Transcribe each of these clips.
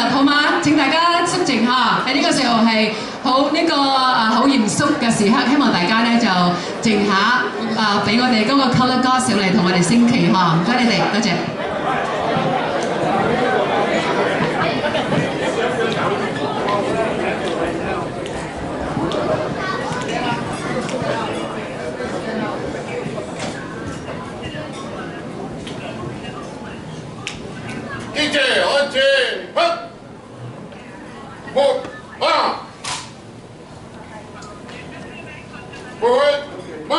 立，好嗎？請大家肅靜下，喺呢個時候係好好嚴肅嘅時刻，希望大家咧就靜下俾我哋嗰個 Colour God 上嚟同我哋升旗嚇，唔該你哋，多謝。記者安全，木馬，木馬。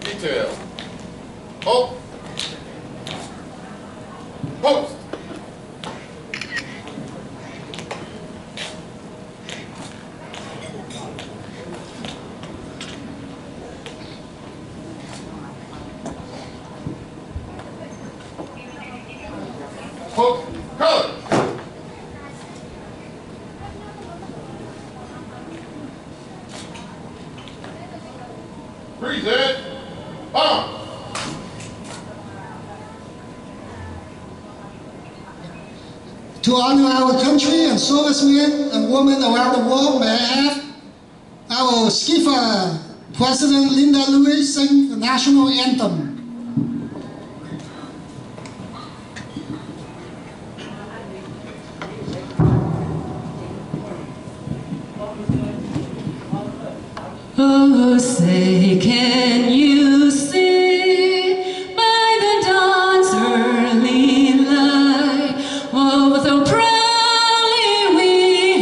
Detail. Halt. Post. Post. Color. Present. On. To honor our country and servicemen and women around the world, may I have our skipper, President Linda Lewis, sing the national anthem. Oh, say, can you see by the dawn's early light, oh, so proudly we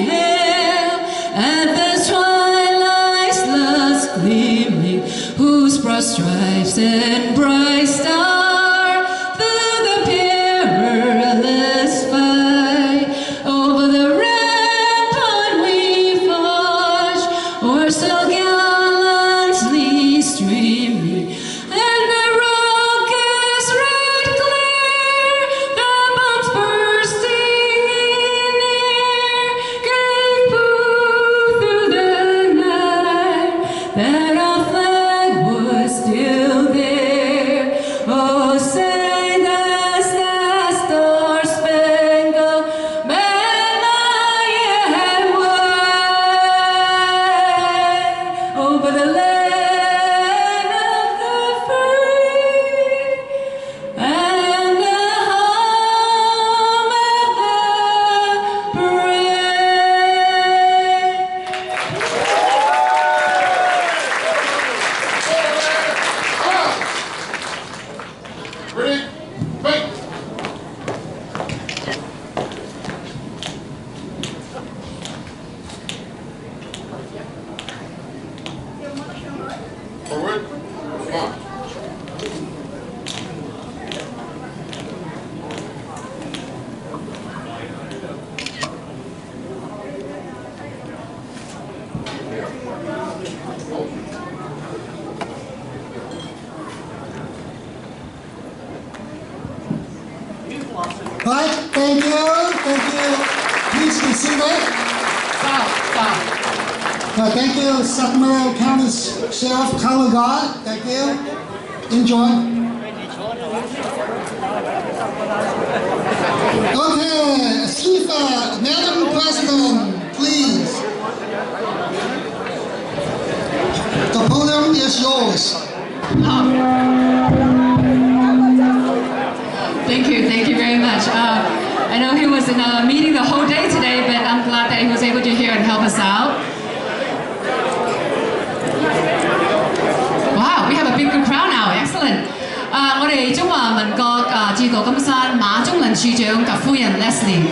hail at the twilight's last gleaming, whose broad stripes and bright star through the perilous fight, over the rampart we forged, or so streaming, and the rockets red glare, the bombs bursting in air, gave proof through the night that our flag was still there. Oh, say does that star-spangled banner yet wave over the land and the home of the Ready? Fight! Forward. March. Right, thank you. Please be seated. Thank you, Sacramento County Sheriff Colour God. Thank you. Enjoy. Okay, Skipper, Madam President, please. The podium is yours. Thank you very much. I know he was in a meeting the whole day today, but I'm glad that he was able to hear and help us out. Wow, we have a big crowd now. Excellent. 我哋中華民國駐舊金山馬中麟處長及夫人 Leslie，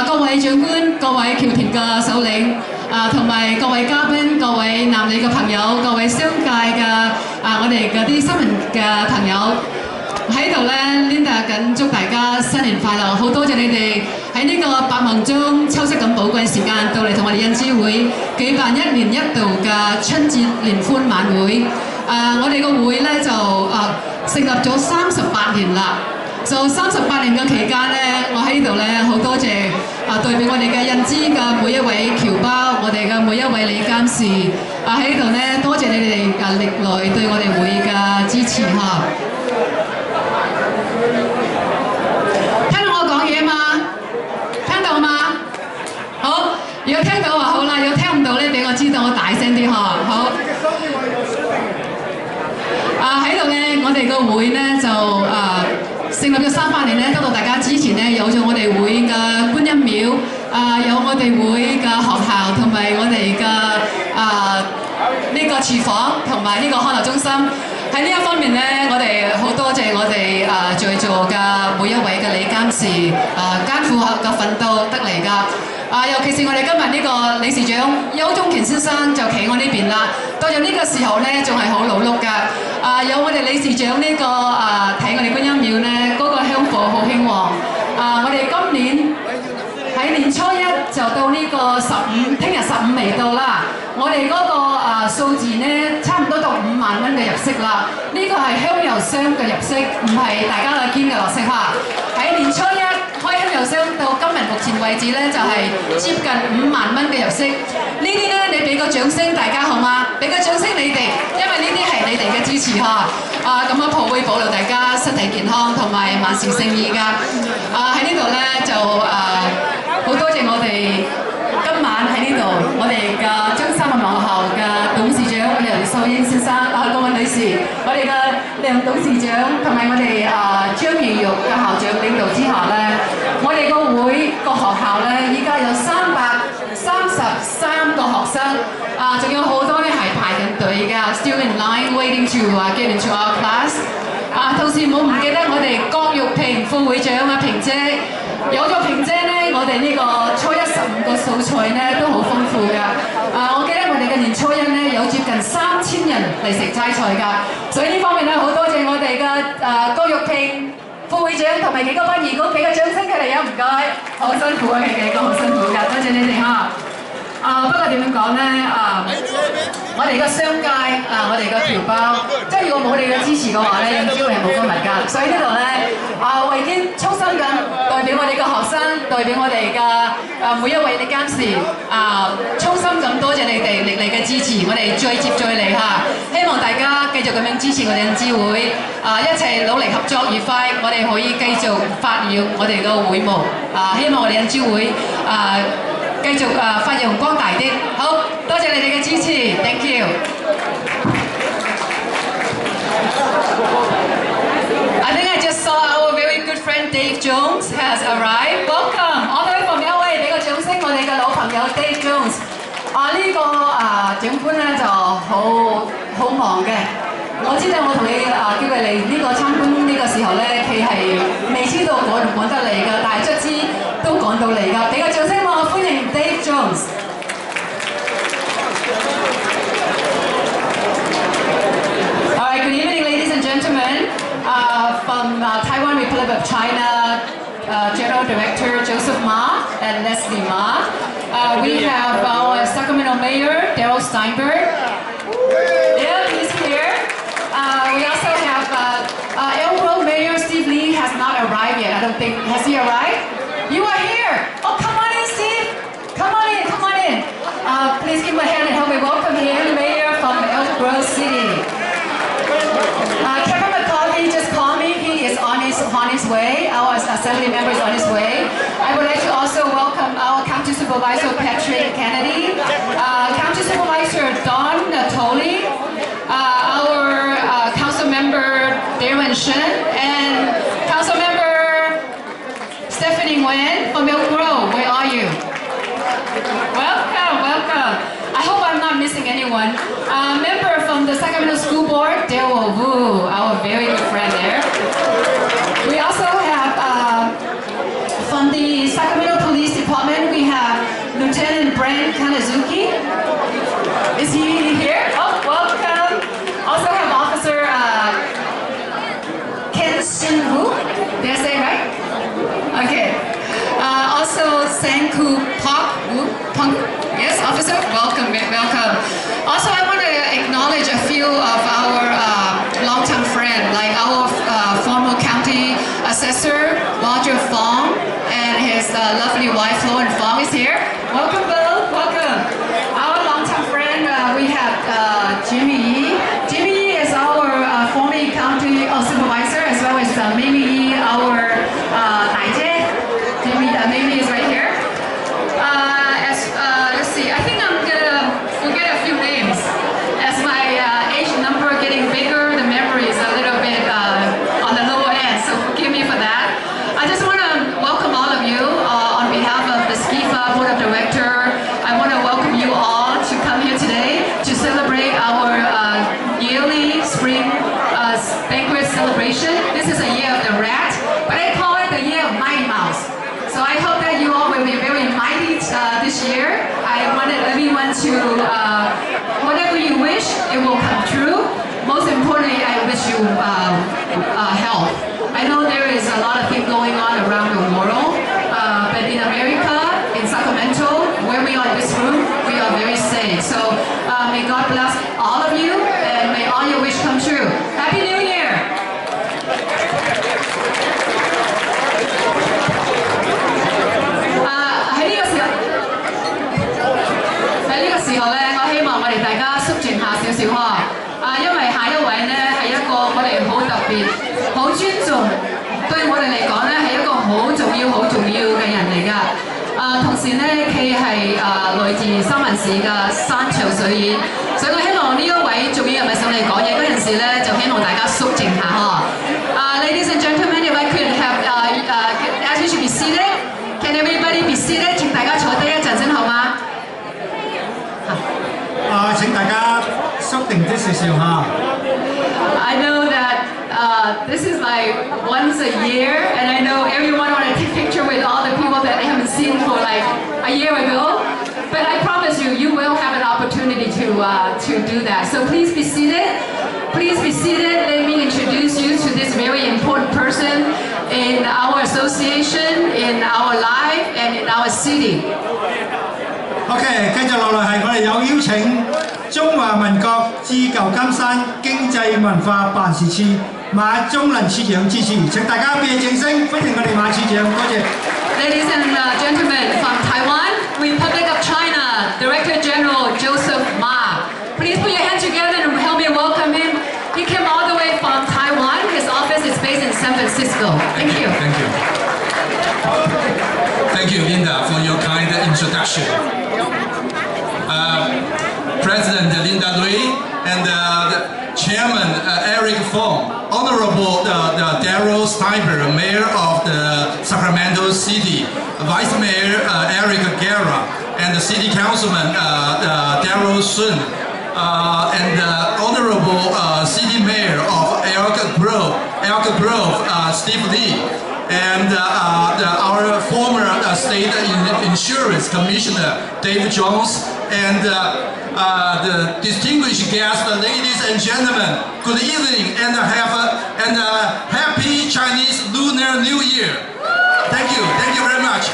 各位長官、各位僑田嘅首領，同埋各位嘉賓、各位男女嘅朋友、各位商界嘅我哋嗰啲新聞嘅朋友。喺度咧 ，Linda 緊祝大家新年快樂！好多謝你哋喺呢個百忙中抽出咁寶貴時間到嚟同我哋印支會舉辦1年1度嘅春節聯歡晚會。我哋個會咧就成立咗38年啦。就38年嘅期間咧，我喺呢度咧好多謝代表我哋嘅印支嘅每一位僑胞，我哋嘅每一位監事喺度咧，多謝你哋歷來對我哋會嘅支持嚇。聽到我講嘢嘛？聽到嘛？好，如果聽到話好啦，如果聽唔到咧，俾我知道，我大聲啲嚇。好。喺度咧，我哋個會咧就成立咗38年咧，得到大家支持咧，有咗我哋會嘅觀音廟，有我哋會嘅學校同埋我哋嘅呢個廚房同埋呢個康樂中心。喺呢一方面咧，我哋好多謝我哋在座嘅每一位嘅理監事艱苦嘅奮鬥得嚟㗎。尤其是我哋今日呢個理事長邱忠權先生就企我呢邊啦。到咗呢個時候咧，仲係好勞碌㗎。有我哋理事長呢個睇我哋觀音廟咧，嗰個香火好興旺。我哋今年喺年初一就到呢個15，聽日15未到啦。我哋嗰個數字咧，差唔多到5萬蚊嘅入息啦。呢個係香油商嘅入息，唔係大家嘅捐嘅落息嚇。喺年初一開香油商到今日目前為止咧，就係接近5萬蚊嘅入息。呢啲咧，你俾個掌聲大家好嗎？俾個掌聲你哋，因為呢啲係你哋嘅支持嚇。咁樣抱會保留大家身體健康同埋萬事勝意㗎。喺呢度咧就好多謝我哋今晚喺呢度，我哋嘅中三文學校嘅董事長梁秀英先生、各位女士，我哋嘅梁董事長同埋我哋張義玉嘅校長領導之下咧，我哋個會個學校咧，依家有333個學生，仲有好多咧係排緊隊㗎 ，still in line waiting to get into our class。同時冇唔記得我哋郭玉萍副會長萍姐。有咗萍姐咧，我哋呢個初一15個素菜咧都好豐富㗎。我記得我哋嘅年初一咧有接近3000人嚟食齋菜㗎，所以呢方面咧好多謝我哋嘅郭玉萍副會長同埋幾個班義工，俾個掌聲佢哋啊，唔該，好辛苦啊，佢幾個好辛苦㗎，多謝你哋嚇。不過點樣講咧？我哋個商界我哋個僑胞，即係如果冇你嘅支持嘅話咧，應招係冇今日㗎。所以呢度咧，我已經衷心咁代表我哋嘅學生，代表我哋嘅每一位嘅監事，衷心咁多謝你哋歷嚟嘅支持，我哋再接再厲嚇。希望大家繼續咁樣支持我哋印招會，一齊努力合作愉快，我哋可以繼續發揚我哋個會務。希望我哋印招會繼續發揚光大啲。好，多謝你哋嘅支持 ，thank you。I think I just saw our very good friend Dave Jones has arrived. Welcome， 我哋旁邊一位俾個掌聲，我哋嘅老朋友 Dave Jones。呢個長官咧就好忙嘅。我知道我同你叫佢嚟呢個參觀呢個時候咧，佢係未知道趕唔趕得嚟㗎，但係卒之都趕到嚟㗎。俾個掌聲我歡迎 Dave Jones。Alright, good evening, ladies and gentlemen. From Taiwan Republic of China, General Director Joseph Ma and Leslie Ma. We have our Sacramento Mayor Darrell Steinberg. Yeah, he's here. We also have Elmgrove Mayor Steve Lee has not arrived yet. I don't think, has he arrived? You are here. Oh, come on in, Steve. Come on in, come on in. Please give him a hand and help me welcome him, Mayor from Elmgrove City. Kevin McCarthy just called me. He is on his way. Our assembly member is on his way. I would like to also welcome our County Supervisor Patrick Kennedy, County Supervisor Don Natoli, our Council Member Darren Shen, and Council Member Stephanie Nguyen from Elk Grove. Where are you? Welcome, welcome. I hope I'm not missing anyone. Member from the Sacramento School Board, Daryl Wu, our very good friend there. We also have from the Sacramento Police Department, we have Lieutenant Brent Kanazuki. Is he here? Oh, welcome. Also have Officer Ken Shin Wu. Did I say it right? Okay. Also Sanku Park Wu. Yes, officer, welcome, welcome. Also, I want to acknowledge a few of our long-term friends, like our former county assessor, Roger Fong, and his help. I know there is a lot of things going on around the world, but in America, in Sacramento, where we are in this room, we are very safe. So may God bless all of you, and may all your wishes come true. Happy New Year! 喺呢個時候咧，我希望我哋大家肅靜下少少因為下一位咧係一個我哋好特別、好尊重，對我哋嚟講咧係一個好重要、好重要嘅人嚟㗎。同時咧，佢係來自三藩市嘅山長水遠，所以我希望呢一位重要人物上嚟講嘢嗰陣時咧，就希望大家肅靜下Ladies and gentlemen, if I could have ask you to be seated, can everybody be seated? 請大家坐低一陣先好嗎？請大家肅定啲少少嚇。I know that this is like once a year, and I know everyone want to take a picture with all the people that they haven't seen for like a year ago. But I promise you, you will have an opportunity to do that. So please be seated. Please be seated. Let me introduce you to this very important person in our association, in our life, and in our city. OK， 繼續落嚟係我哋有邀請中華民國駐舊金山經濟文化辦事處馬中能處長致辭，請大家俾掌聲歡迎我哋馬處長，多謝。Ladies and gentlemen, from Taiwan, Republic of China, Director General Joseph Ma. Please put your hands together and help me welcome him. He came all the way from Taiwan. His office is based in San Francisco. Thank you. Thank you. Thank you, Linda, for your kind introduction. President Linda Lui and the Chairman Eric Fong, Honorable Darrell Steiber, Mayor of the Sacramento City, Vice Mayor Eric Guerra, and the City Councilman Darrell Sun, and Honorable City Mayor of Elk Grove, Steve Lee, and our former State Insurance Commissioner Dave Jones, and the distinguished guests, ladies and gentlemen, good evening and have a happy Chinese Lunar New Year. Thank you very much.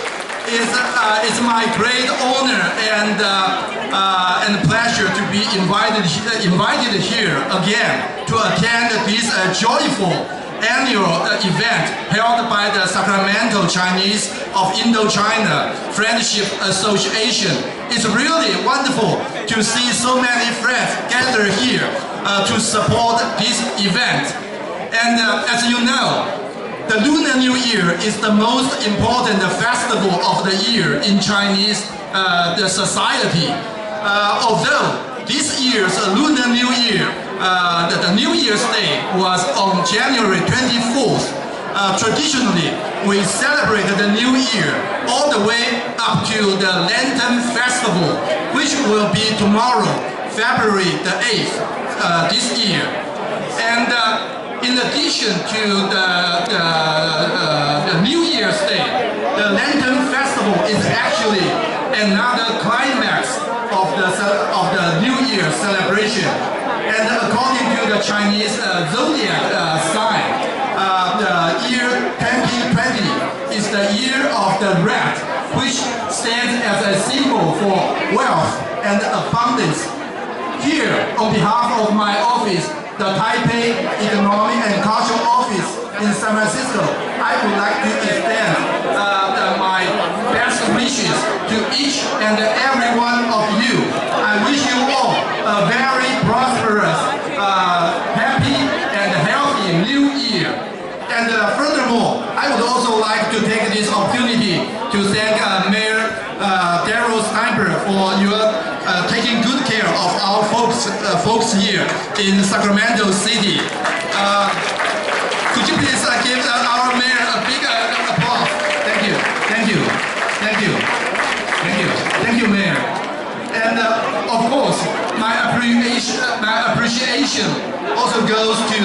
It's my great honor and pleasure to be invited here again to attend this joyful annual event held by the Sacramento Chinese of Indochina Friendship Association. It's really wonderful to see so many friends gather here to support this event. And as you know, the Lunar New Year is the most important festival of the year in Chinese society. Although this year's Lunar New Year, the New Year's Day was on January 24th. Traditionally, we celebrate the New Year all the way up to the Lantern Festival, which will be tomorrow, February the 8th, this year. And in addition to the New Year's Day, the Lantern Festival is actually another climax of the New Year celebration. And according to the Chinese zodiac sign, the year 2020 is the year of the rat, which stands as a symbol for wealth and abundance. Here, on behalf of my office, the Taipei Economic and Cultural Office in San Francisco, I would like to extend my best wishes to each and every one of you. I wish you all a very prosperous, happy and healthy New Year. And furthermore, I would also like to take this opportunity to thank Mayor Darrell Steiber for your taking good care of our folks here in Sacramento City. Could you please give our mayor a big applause? Thank you, Mayor. And of course, my appreciation also goes to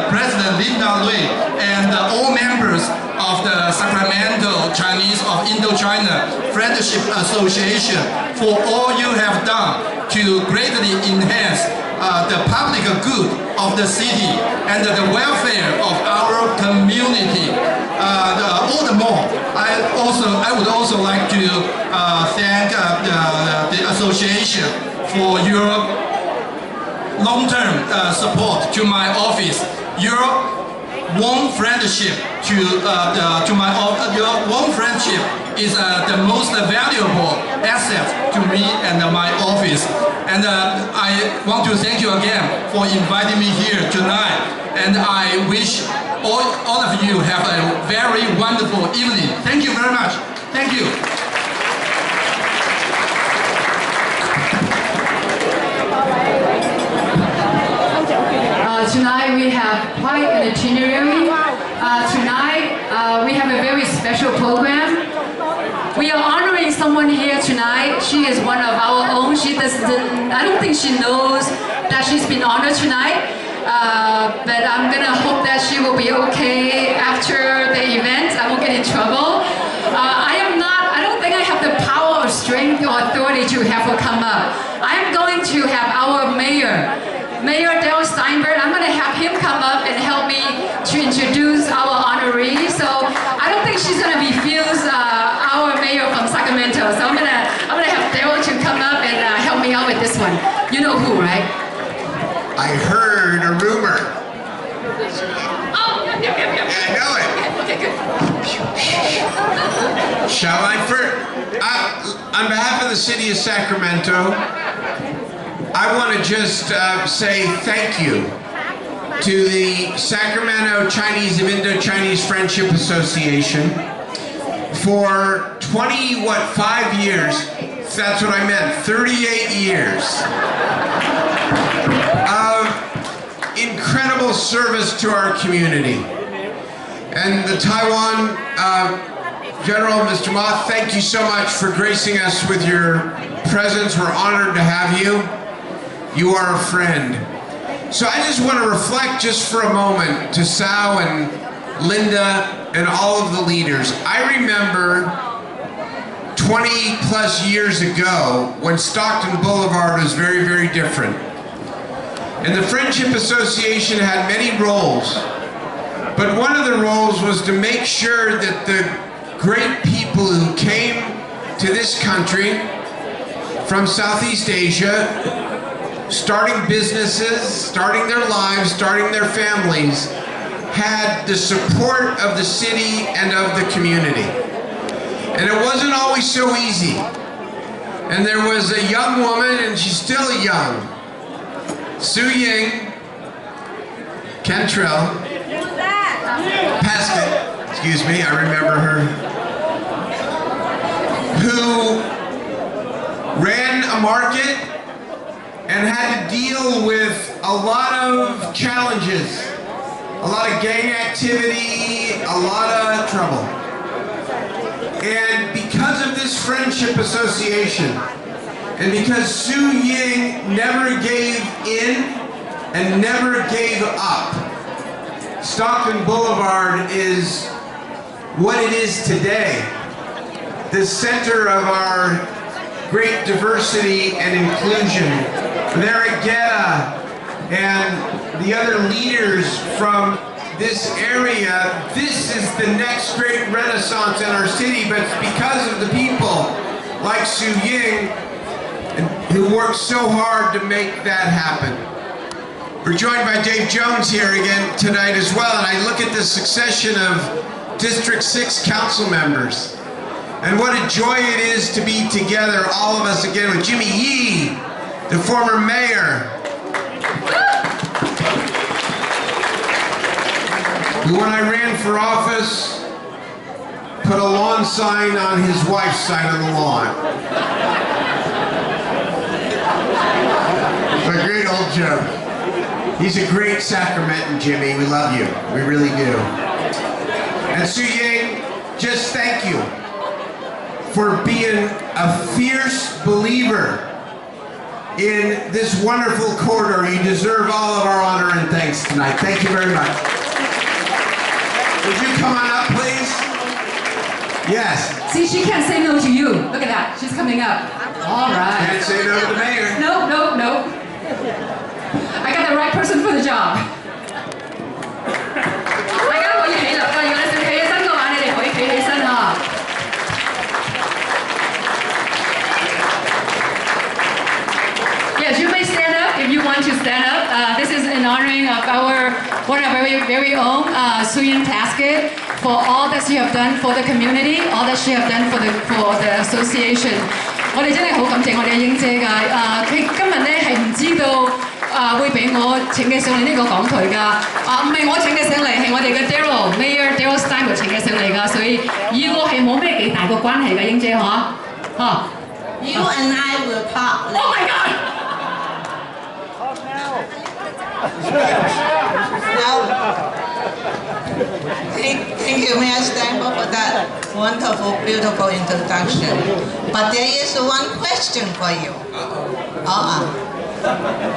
President Linda Lui and all members of the Sacramento Chinese of Indochina Friendship Association for all you have done to greatly enhance the public good of the city and the welfare of our community. All the more, I would also like to thank the association for your long-term support to my office. Your warm friendship your warm friendship is the most valuable asset to me and my office. And I want to thank you again for inviting me here tonight. And I wish all of you have a very wonderful evening. Thank you very much. Thank you. Tonight we have quite an itinerary. Tonight we have a very special program. We are honoring someone here tonight. She is one of our own. I don't think she knows that she's been honored tonight. But I'm gonna hope that she will be okay after the event. I won't get in trouble. I don't think I have the power or strength or authority to have her come up. I'm going to have our Mayor Daryl Steinberg. I'm going to have him come up and help me to introduce our honoree. So I don't think she's going to refuse our mayor from Sacramento. So I'm gonna have Daryl to come up and help me out with this one. You know who, right? I heard a rumor. Oh, yep. I know it. Okay, good. Shall I first? On behalf of the city of Sacramento, I want to just say thank you to the Sacramento Chinese of Indochinese Friendship Association for 5 years, that's what I meant, 38 years of incredible service to our community. And the Taiwan General, Mr. Ma, thank you so much for gracing us with your presence. We're honored to have you. You are a friend. So I just want to reflect just for a moment to Sal and Linda and all of the leaders. I remember 20 plus years ago when Stockton Boulevard was very, very different. And the Friendship Association had many roles. But one of the roles was to make sure that the great people who came to this country from Southeast Asia, starting businesses, starting their lives, starting their families, had the support of the city and of the community. And it wasn't always so easy. And there was a young woman, and she's still young, Su Ying Cantrell, Pascal, excuse me, I remember her, who ran a market and had to deal with a lot of challenges, a lot of gang activity, a lot of trouble. And because of this Friendship Association, and because Su Ying never gave in and never gave up, Stockton Boulevard is what it is today, the center of our great diversity and inclusion. Varigetta and the other leaders from this area, this is the next great renaissance in our city, but it's because of the people like Su Ying who worked so hard to make that happen. We're joined by Dave Jones here again tonight as well, and I look at the succession of District 6 council members. And what a joy it is to be together, all of us again, with Jimmy Yee, the former mayor, who when I ran for office, put a lawn sign on his wife's side of the lawn. It's a great old joke. He's a great Sacramentan, Jimmy. We love you. We really do. And Su Ying, just thank you for being a fierce believer in this wonderful corridor. You deserve all of our honor and thanks tonight. Thank you very much. Would you come on up, please? Yes. See, she can't say no to you. Look at that. She's coming up. All right. Can't say no to the mayor. No, the right person for the job. 大家可以起立㗎，如果你想企起身嘅話，你哋可以企起身啊。Yes, you may stand up if you want to stand up. This is in honoring of one of our very own Suyin Plaskett for all that she have done for the community, all that she have done for the association. 我哋真係好感謝我哋嘅英姐㗎。佢今日咧係唔知道會俾我請佢上嚟呢個講台㗎。唔係我請佢上嚟，係我哋嘅 Mayor Daryl Stein 請佢上嚟㗎。所以與我係冇咩幾大個關係㗎，英姐嚇。You and I will talk. Oh my God! Thank you, Mayor Stanford, for that wonderful, beautiful introduction. But there is one question for you.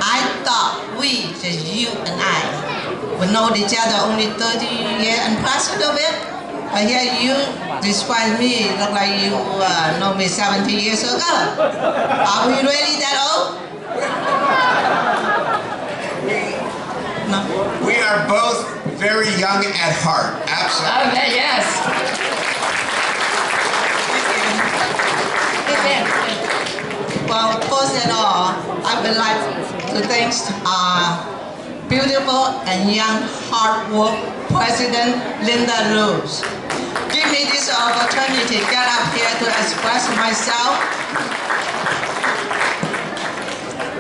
I thought we, just you and I, would know each other only 30 years and plus a little bit. But here you describe me, look like you know me 70 years ago. Are we really that old? No. We are both very young at heart, absolutely. Okay, yes. Well, first of all, I would like to thank our beautiful and young, hard work President Linda Lewis. Give me this opportunity to get up here to express myself.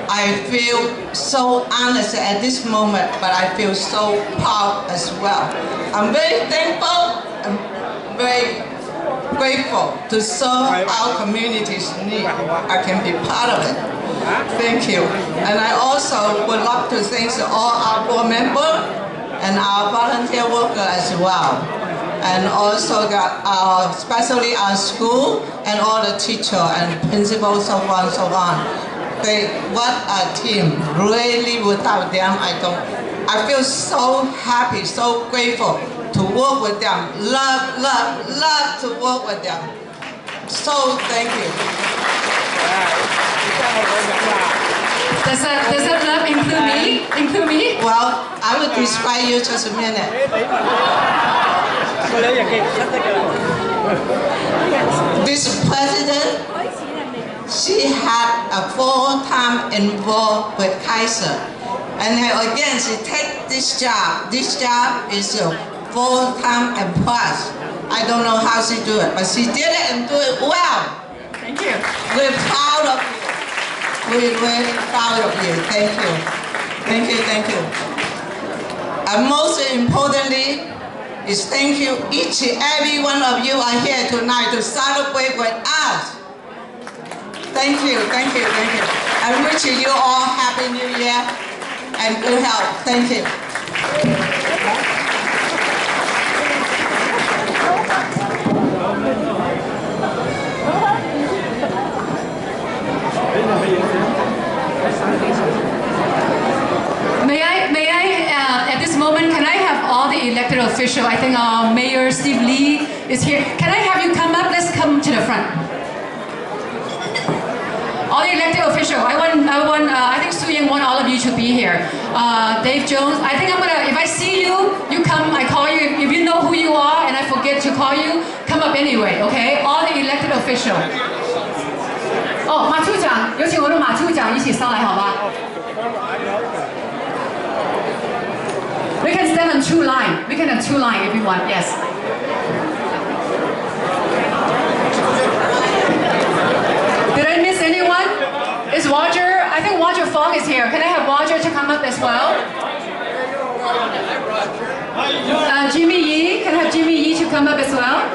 I feel so honest at this moment, but I feel so proud as well. I'm very thankful and very grateful to serve our community's need. I can be part of it. Thank you. And I also would love to thank all our board members and our volunteer workers as well. And also especially our school and all the teachers and principals, so on, so on. What a team. Really, without them, I feel so happy, so grateful to work with them. Love, love, love to work with them. So thank you. Does that love include me? Include me? Well, I will describe you just a minute. This president, she had a full-time involved with Kaiser. And then again, she take this job. This job is a full-time and plus. I don't know how she do it, but she did it and do it well. Thank you. We're proud of you. We're really proud of you. Thank you. Thank you, thank you. And most importantly, is thank you, each and every one of you are here tonight to celebrate with us. Thank you, thank you, thank you. I wish you all Happy New Year and good health. Thank you. May I at this moment, can I have all the elected officials? I think Mayor Steve Lee is here. Can I have you come up? Let's come to the front. All the elected officials, I think Su Ying want all of you to be here. Dave Jones, I think if I see you, you come, I call you. If you know who you are and I forget to call you, come up anyway, okay? All the elected officials. 哦，马处长，有请我的马处长一起上来，好吧 ？We can stand on two line. We can have two line if you want. Yes. Did I miss anyone? Is Roger? I think Roger Fong is here. Can I have Roger to come up as well? Jimmy Yi. Can I have Jimmy Yi to come up as well?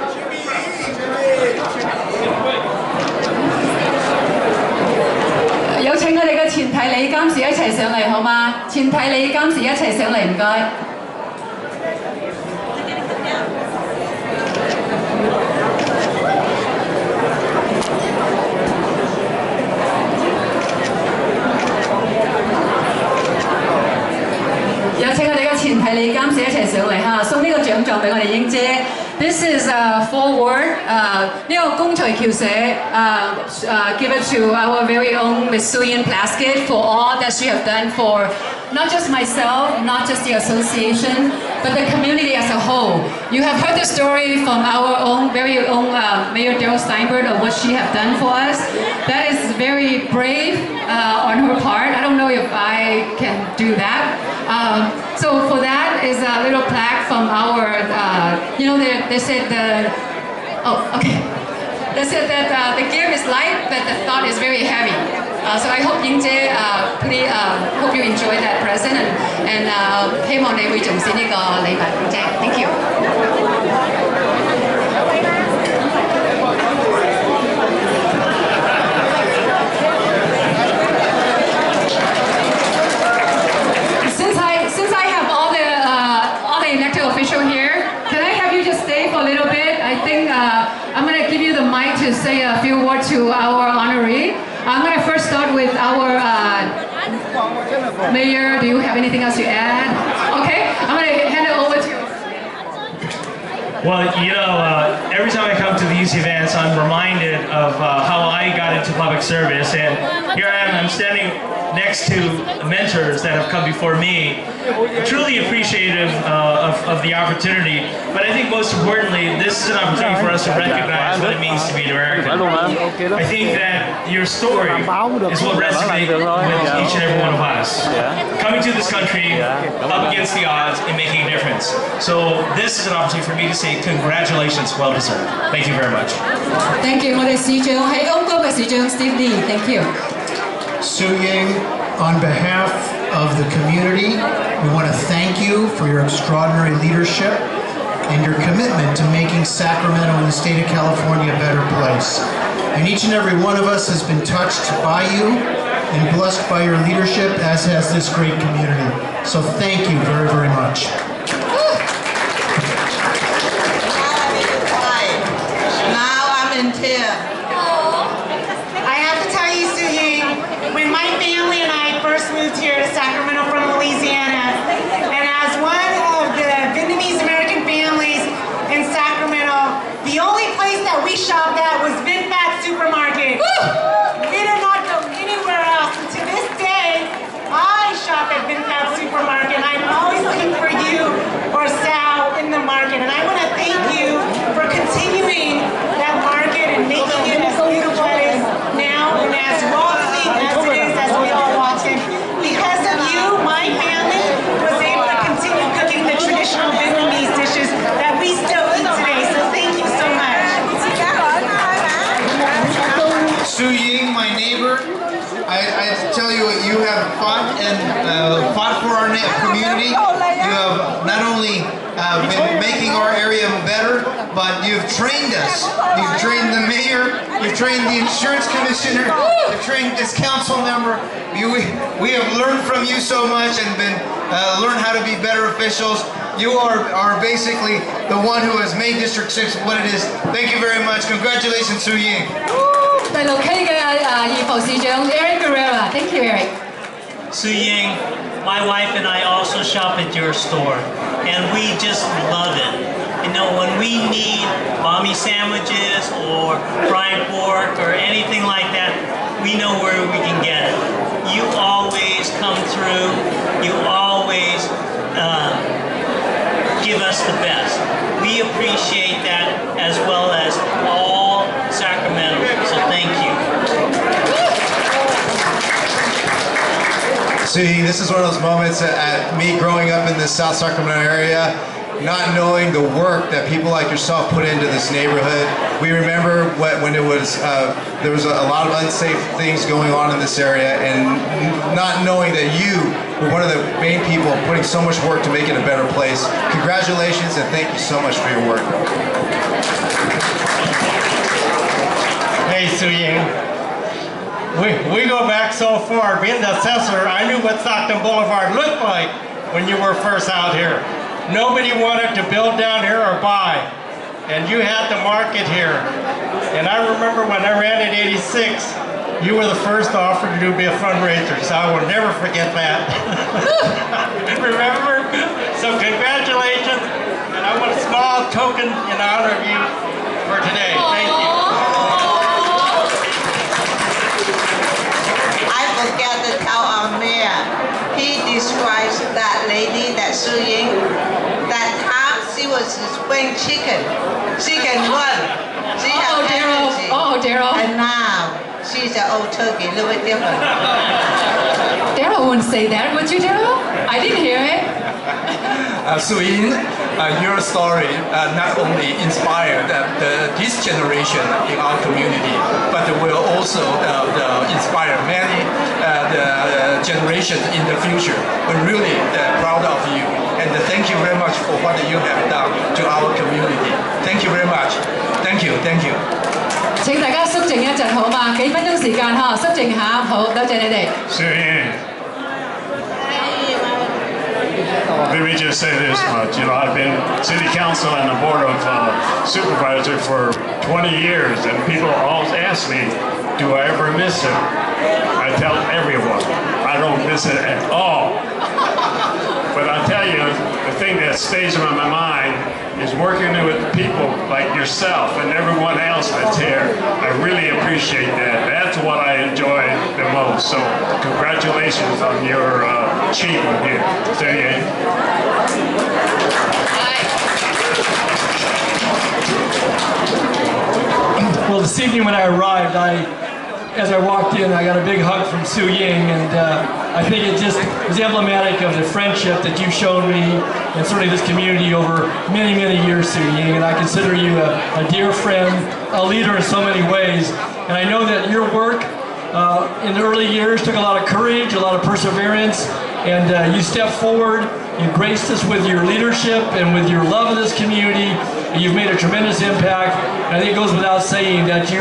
Xin請我哋嘅前提理監事一齊上嚟好嗎？前提理監事一齊上嚟，唔該。有請我哋嘅前提理監事一齊上嚟嚇，送呢個獎狀俾我哋英姐。This is forward. 呢個公隨僑社 give it to our very own Miss Suyin Plaskett for all that she have done for not just myself, not just the association, but the community as a whole. You have heard the story from our own, very own Mayor Daryl Steinberg of what she have done for us. That is very brave on her part. I don't know if I can do that. So for that is a little plaque from our, they said they said that the gift is light, but the thought is very heavy. So I hope Ying姐please hope you enjoy that present and 希望你會重視呢個禮物，姐 ，thank you。Since I have all the elected officials here, can I have you just stay for a little bit? I think I'm going to give you the mic to say a few words to our honoree. I'm going to first start with our mayor. Do you have anything else to add? Okay, I'm going to hand it over to you. Well, every time I come to these events, I'm reminded of how I got into public service, and here I am, I'm standing next to mentors that have come before me, truly appreciative of the opportunity, but I think most importantly, this is an opportunity for us to recognize what it means to be an American. I think that your story is what resonates with each and every one of us. Coming to this country, up against the odds, and making a difference. So this is an opportunity for me to say congratulations, well deserved. Thank you very much. Thank you. 我哋市長喺歐洲嘅市長 Steve Lee. Thank you. Su Ying, on behalf of the community, we want to thank you for your extraordinary leadership and your commitment to making Sacramento and the state of California a better place. And each and every one of us has been touched by you and blessed by your leadership, as has this great community. So thank you very, very much. Now I'm in tears. I have to tell you, Su Ying, when my family and I first moved here to Sacramento from Louisiana, and as one of the Vietnamese American families in Sacramento, the only place that we shopped at was Banquet supermarket. We did not go anywhere else. And to this day, I shop at Banquet supermarket. I'm always looking for you or Sal in the market. And I want to thank you for continuing that market and making it as beautiful as it is now and as welcoming as it is as we all walk in. Because of you, my family was able to continue cooking the traditional Vietnamese dishes that we still eat today. So thank you so much. Su Ying, my neighbor, I tell you, you have fought and fought for our community. You have not only been making our area better, but you've trained us. You've trained the mayor, you've trained the insurance commissioner, you've trained this council member. We have learned from you so much and learned how to be better officials. You are basically the one who has made District 6 what it is. Thank you very much. Congratulations, Su Ying. 第六區嘅義務市長 Eric Guerrera. Thank you, Eric. Su Ying, my wife and I also shop at your store, and we just love it. When we need mommy sandwiches or fried pork or anything like that, we know where we can get it. You always come through. You always give us the best. We appreciate that as well as all Sacramento. So thank you. See, this is one of those moments at me growing up in the South Sacramento area, not knowing the work that people like yourself put into this neighborhood. We remember when it was, there was a lot of unsafe things going on in this area, and not knowing that you were one of the main people putting so much work to make it a better place. Congratulations and thank you so much for your work. Hey, Su Ying. We go back so far. Being the assessor, I knew what Stockton Boulevard looked like when you were first out here. Nobody wanted to build down here or buy, and you had the market here. And I remember when I ran in '86, you were the first offer to be a fundraiser, so I will never forget that. Remember? So congratulations, and I want a small token in honor of you for today. Thank you. I forget to tell our mayor he describes that lady, that Su Ying, that time she was spring chicken. She can run. She has energy. Daryl. And now she's an old turkey, a little bit different. Daryl wouldn't say that, would you, Daryl? I didn't hear it. Su Ying, your story not only inspired this generation in our community, but will also inspire many generations in the future. We're really proud of you, and thank you very much for what you have done to our community. Thank you very much. Thank you, thank you. 請大家肅靜一陣好嘛？幾分鐘時間呵，肅靜下，好，多謝你哋。Let me just say this much. You know, I've been city council and the board of supervisor for 20 years, and people always ask me, do I ever miss it? I tell everyone, I don't miss it at all. But I tell you, the thing that stays in my mind is working with people like yourself and everyone else that's here. I really appreciate that. That's what I enjoy the most. So congratulations on your achievement here. Well, this evening when I arrived, as I walked in, I got a big hug from Su Ying, and I think it just was emblematic of the friendship that you've shown me, and certainly this community over many, many years, Su Ying, and I consider you a dear friend, a leader in so many ways, and I know that your work in the early years took a lot of courage, a lot of perseverance, and you stepped forward, you graced us with your leadership and with your love of this community. You've made a tremendous impact, and I think it goes without saying that you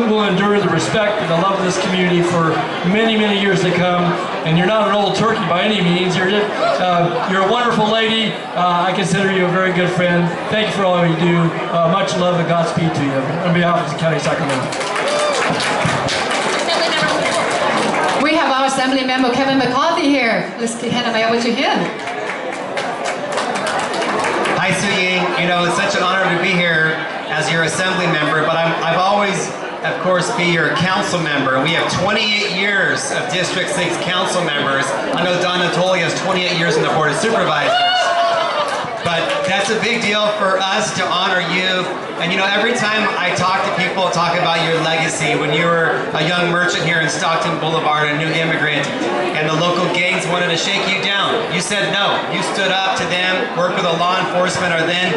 will endure the respect and the love of this community for many, many years to come. And you're not an old turkey by any means. You're a wonderful lady. I consider you a very good friend. Thank you for all you do. Much love and Godspeed to you on behalf of the County of Sacramento. We have our Assembly Member Kevin McCarthy here. Let's hand him over to him. Hi, Su Ying. You know, it's such an honor to be here as your Assembly Member, but I've always, of course, be your Council Member. We have 28 years of District 6 Council Members. I know Don Natoli has 28 years in the Board of Supervisors. But that's a big deal for us to honor you. And you know, every time I talk to people, talk about your legacy, when you were a young merchant here in Stockton Boulevard, a new immigrant, and the local gangs wanted to shake you down, you said no. You stood up to them, worked with a law enforcement, or then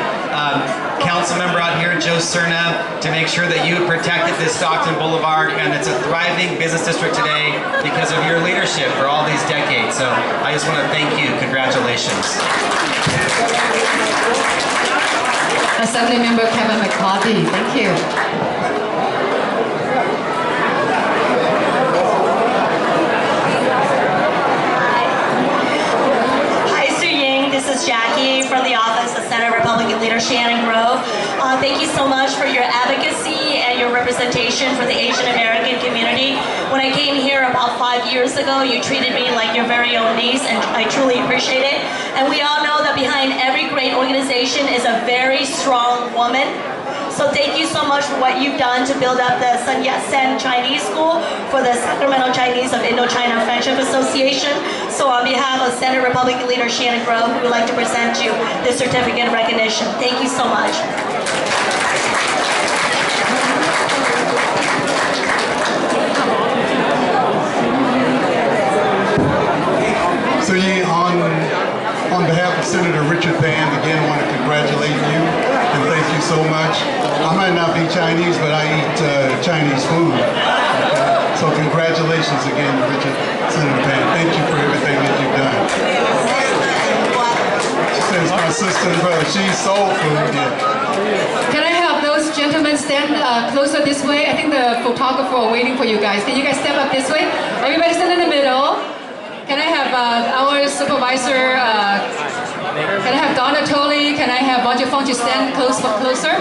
council member out here, Joe Cerna, to make sure that you protected this Stockton Boulevard, and it's a thriving business district today because of your leadership for all these decades. So I just want to thank you. Congratulations. Assembly Member Kevin McCarthy, thank you. Hi, Su Ying. This is Jackie from the Office of Senate Republican Leader Shannon Grove. Thank you so much for your advocacy and your representation for the Asian American community. When I came here about 5 years ago, you treated me like your very own niece, and I truly appreciate it. And we all know that behind every great organization is a very strong woman. So thank you so much for what you've done to build up the Sun Yat-sen Chinese School for the Sacramento Chinese of Indochina Friendship Association. So on behalf of Senate Republican Leader Shannon Grove, we would like to present you this certificate of recognition. Thank you so much. So on behalf of Senator Richard Pan, again, I want to congratulate you and thank you so much. I might not be Chinese, but I eat Chinese food. Okay? So congratulations again, Richard, Senator Pan. Thank you for everything that you've done. She says my sister and brother, she's soul food. Yeah. Can I have those gentlemen stand closer this way? I think the photographer are waiting for you guys. Can you guys step up this way? Everybody stand in the middle. Can I have our supervisor, can I have Donna Tolley, can I have Roger Fong to stand closer?